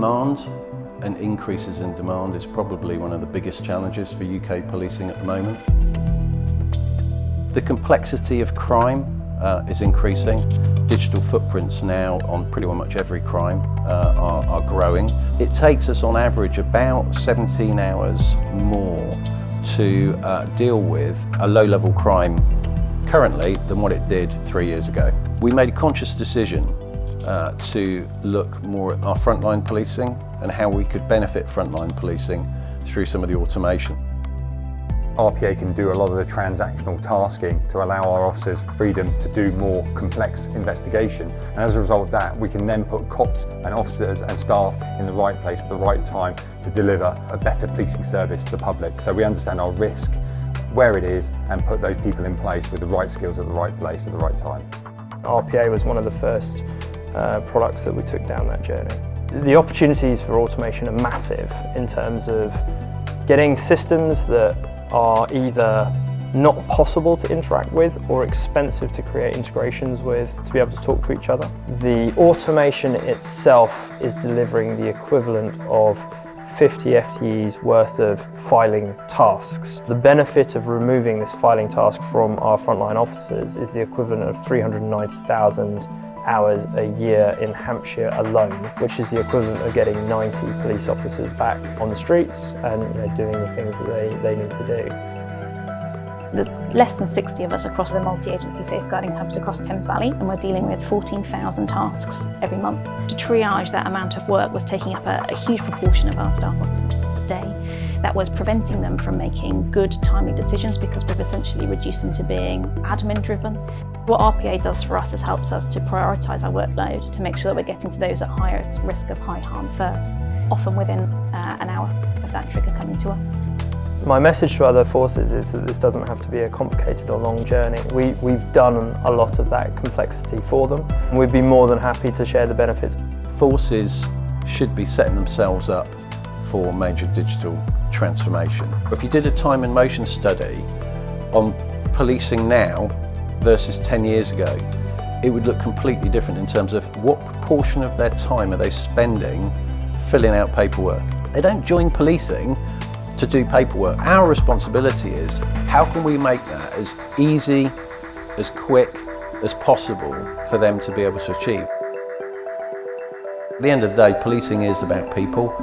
Demand and increases in demand is probably one of the biggest challenges for UK policing at the moment. The complexity of crime is increasing. Digital footprints now on pretty much every crime are growing. It takes us on average about 17 hours more to deal with a low-level crime currently than what it did 3 years ago. We made a conscious decision to look more at our frontline policing and how we could benefit frontline policing through some of the automation. RPA can do a lot of the transactional tasking to allow our officers freedom to do more complex investigation, and as a result of that we can then put cops and officers and staff in the right place at the right time to deliver a better policing service to the public. So we understand our risk, where it is, and put those people in place with the right skills at the right place at the right time. RPA was one of the first products that we took down that journey. The opportunities for automation are massive in terms of getting systems that are either not possible to interact with or expensive to create integrations with to be able to talk to each other. The automation itself is delivering the equivalent of 50 FTEs worth of filing tasks. The benefit of removing this filing task from our frontline officers is the equivalent of 390,000 hours a year in Hampshire alone, which is the equivalent of getting 90 police officers back on the streets and doing the things that they need to do. There's less than 60 of us across the multi-agency safeguarding hubs across Thames Valley, and we're dealing with 14,000 tasks every month. To triage that amount of work was taking up a huge proportion of our staff officers a day. That was preventing them from making good, timely decisions because we've essentially reduced them to being admin-driven. What RPA does for us is helps us to prioritise our workload to make sure that we're getting to those at highest risk of high harm first, often within an hour of that trigger coming to us. My message to other forces is that this doesn't have to be a complicated or long journey. We've done a lot of that complexity for them, and we'd be more than happy to share the benefits. Forces should be setting themselves up for major digital transformation. If you did a time and motion study on policing now versus 10 years ago, it would look completely different in terms of what proportion of their time are they spending filling out paperwork. They don't join policing to do paperwork. Our responsibility is how can we make that as easy, as quick as possible for them to be able to achieve. At the end of the day, policing is about people.